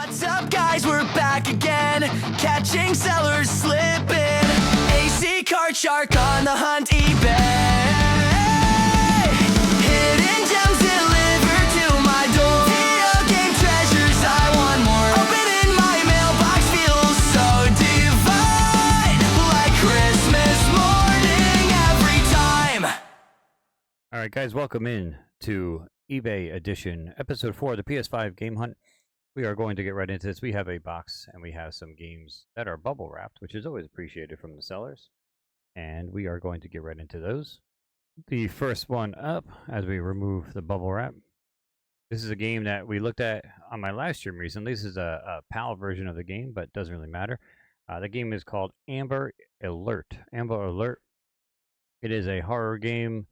What's up, guys? We're back again, catching sellers slipping. ACCardShark on the hunt, eBay. Hidden gems delivered to my door. Video game treasures, I want more. Opening my mailbox feels so divine, like Christmas morning every time. All right, guys, welcome in to eBay edition, episode 4 of the PS5 game hunt. We are going to get right into this. We have a box and we have some games that are bubble wrapped, which is always appreciated from the sellers. And we are going to get right into those. The first one up, as we remove the bubble wrap, this is a game that we looked at on my live stream recently. This is a PAL version of the game, but it doesn't really matter. The game is called Amber Alert. Amber Alert. It is a horror game.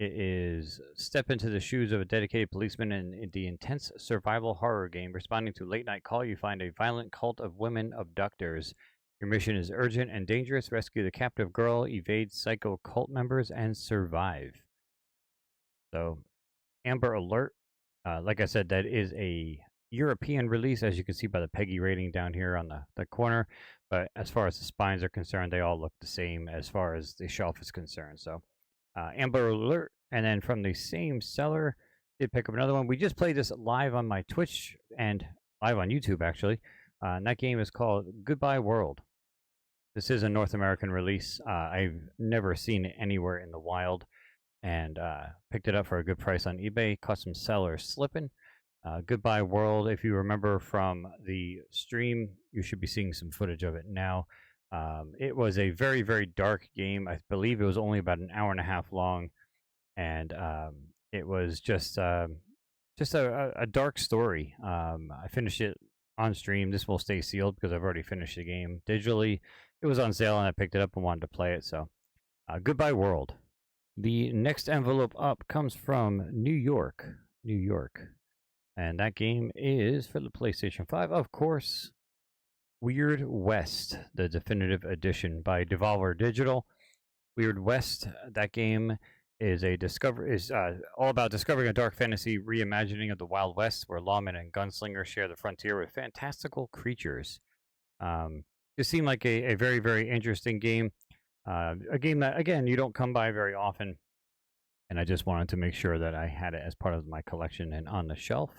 It is step into the shoes of a dedicated policeman in the intense survival horror game. Responding to a late-night call, you find a violent cult of women abductors. Your mission is urgent and dangerous. Rescue the captive girl, evade psycho cult members, and survive. So, Amber Alert, like I said, that is a European release, as you can see by the PEGI rating down here on the corner. But as far as the spines are concerned, they all look the same as far as the shelf is concerned. So, Amber Alert, and then from the same seller, did pick up another one. We just played this live on my Twitch and live on YouTube, actually. And that game is called Goodbye World. This is a North American release. I've never seen it anywhere in the wild, and picked it up for a good price on eBay. Custom seller slipping. Goodbye World, if you remember from the stream, you should be seeing some footage of it now. It was a very, very dark game. I believe it was only about an hour and a half long, and it was just a dark story. I finished it on stream. This will stay sealed because I've already finished the game digitally. It was on sale, and I picked it up and wanted to play it. So, Goodbye World. The next envelope up comes from New York, and that game is for the PlayStation 5, of course. Weird West, the definitive edition by Devolver Digital. Weird West, that game is all about discovering a dark fantasy reimagining of the Wild West, where lawmen and gunslingers share the frontier with fantastical creatures. It seemed like a very, very interesting game. A game that, again, you don't come by very often, and I just wanted to make sure that I had it as part of my collection and on the shelf.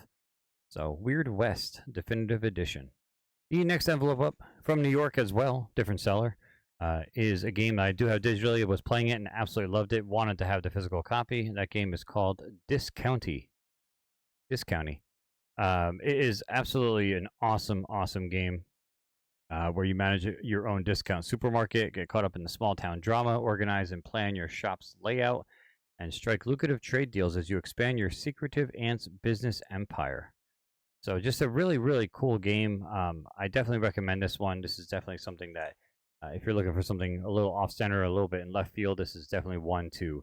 So, Weird West, definitive edition. The next envelope up from New York as well, different seller, is a game that I do have digitally. I was playing it and absolutely loved it. Wanted to have the physical copy. That game is called Discounty. It is absolutely an awesome, awesome game where you manage your own discount supermarket, get caught up in the small town drama, organize and plan your shop's layout, and strike lucrative trade deals as you expand your secretive ant's business empire. So just a really, really cool game. I definitely recommend this one. This is definitely something that, if you're looking for something a little off-center, a little bit in left field, this is definitely one to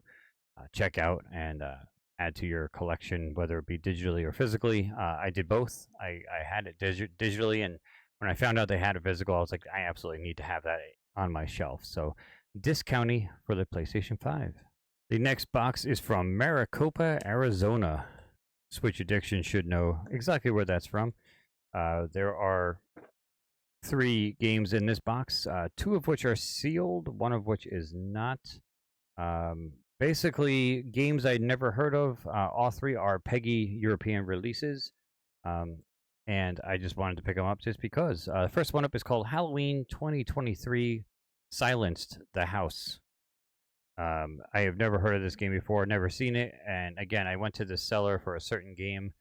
check out and add to your collection, whether it be digitally or physically. I did both. I had it digitally, and when I found out they had it physical, I was like, I absolutely need to have that on my shelf. So, Discounty for the PlayStation 5. The next box is from Maricopa, Arizona. Switch Addiction should know exactly where that's from. There are 3 games in this box, 2 of which are sealed, 1 of which is not. Basically, games I'd never heard of. All 3 are PEGI European releases, and I just wanted to pick them up just because. The first one up is called Halloween 2023 Silenced the House. I have never heard of this game before, never seen it, and again, I went to the seller for a certain game,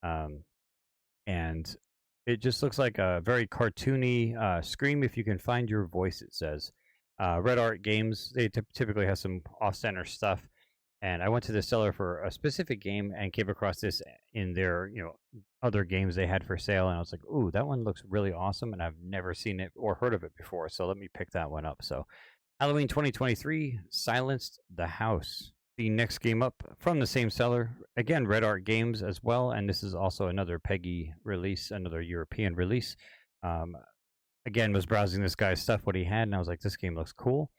and it just looks like a very cartoony Scream If You Can Find Your Voice, it says. Red Art Games, they typically have some off-center stuff, and I went to the seller for a specific game and came across this in their other games they had for sale, and I was like, ooh, that one looks really awesome, and I've never seen it or heard of it before, so let me pick that one up. So, Halloween 2023, Silenced the House. The next game up from the same seller, again, Red Art Games as well, and this is also another PEGI release, another European release. Again, was browsing this guy's stuff, what he had, and I was like, this game looks cool.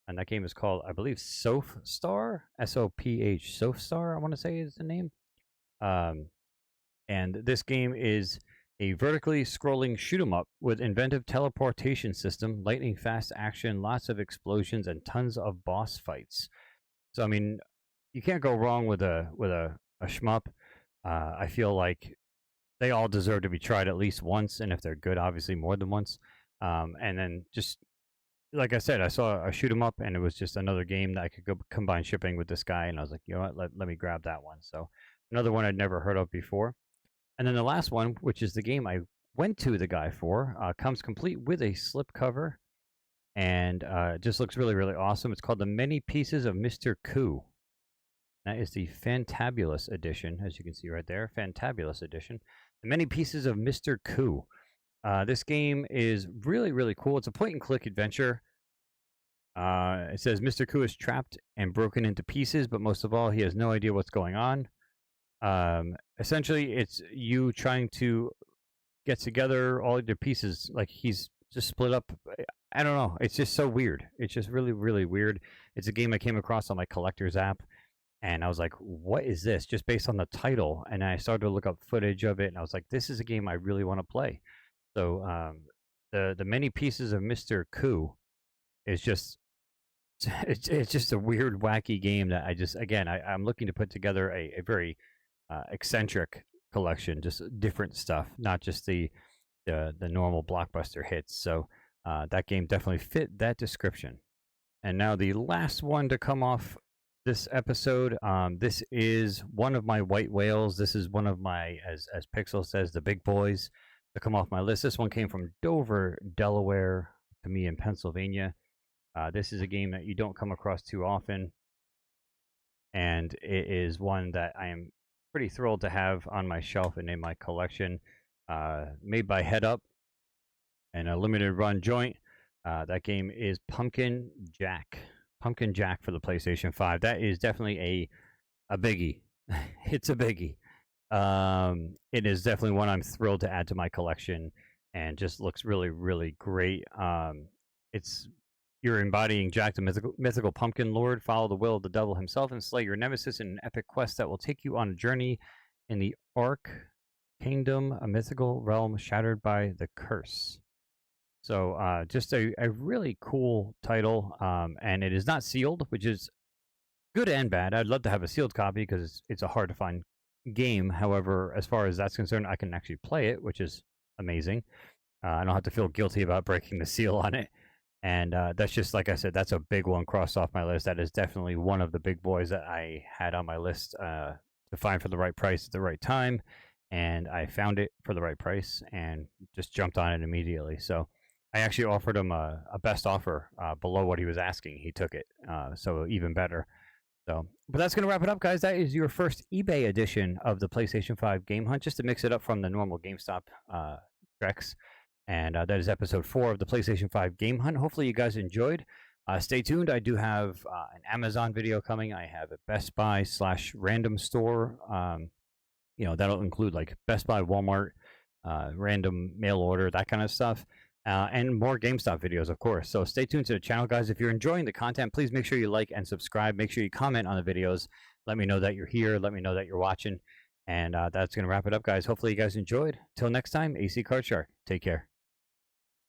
And that game is called, I believe, Soph-Star, S-O-P-H, Soph-Star, I want to say is the name. And this game is a vertically scrolling shoot 'em up with inventive teleportation system, lightning fast action, lots of explosions, and tons of boss fights. So I mean, you can't go wrong with a shmup. I feel like they all deserve to be tried at least once, and if they're good, obviously more than once. And then just like I said, I saw a shoot 'em up, and it was just another game that I could go combine shipping with this guy, and I was like, you know what, let me grab that one. So another one I'd never heard of before. And then the last one, which is the game I went to the guy for, comes complete with a slipcover, and just looks really, really awesome. It's called The Many Pieces of Mr. Coup. That is the Fantabulous Edition, as you can see right there. Fantabulous Edition. The Many Pieces of Mr. Coup. This game is really, really cool. It's a point-and-click adventure. It says Mr. Coup is trapped and broken into pieces, but most of all, he has no idea what's going on. Essentially, it's you trying to get together all of your pieces. Like he's just split up. I don't know. It's just so weird. It's just really, really weird. It's a game I came across on my collector's app, and I was like, "What is this?" Just based on the title, and I started to look up footage of it, and I was like, "This is a game I really want to play." So, the Many Pieces of Mr. Coup is just it's just a weird, wacky game that I'm looking to put together a very eccentric collection, just different stuff, not just the normal blockbuster hits. So that game definitely fit that description. And now the last one to come off this episode. This is one of my white whales. This is one of my, as Pixel says, the big boys to come off my list. This one came from Dover, Delaware, to me in Pennsylvania. This is a game that you don't come across too often, and it is one that I am pretty thrilled to have on my shelf and in my collection. Made by Head Up and a limited run joint. That game is Pumpkin Jack. Pumpkin Jack for the PlayStation 5. That is definitely a biggie. It's a biggie. It is definitely one I'm thrilled to add to my collection, and just looks really, really great. You're embodying Jack, the mythical pumpkin lord. Follow the will of the devil himself and slay your nemesis in an epic quest that will take you on a journey in the Ark Kingdom, a mythical realm shattered by the curse. So just a really cool title, and it is not sealed, which is good and bad. I'd love to have a sealed copy because it's a hard to find game. However, as far as that's concerned, I can actually play it, which is amazing. I don't have to feel guilty about breaking the seal on it. And that's just, like I said, that's a big one crossed off my list. That is definitely one of the big boys that I had on my list to find for the right price at the right time. And I found it for the right price and just jumped on it immediately. So I actually offered him a best offer below what he was asking. He took it. So even better. So, but that's going to wrap it up, guys. That is your first eBay edition of the PlayStation 5 Game Hunt, just to mix it up from the normal GameStop treks. And that is episode 4 of the PlayStation 5 Game Hunt. Hopefully you guys enjoyed. Stay tuned. I do have an Amazon video coming. I have a Best Buy / random store. That'll include like Best Buy, Walmart, random mail order, that kind of stuff. And more GameStop videos, of course. So stay tuned to the channel, guys. If you're enjoying the content, please make sure you like and subscribe. Make sure you comment on the videos. Let me know that you're here. Let me know that you're watching. And that's going to wrap it up, guys. Hopefully you guys enjoyed. Till next time, ACCardShark. Take care.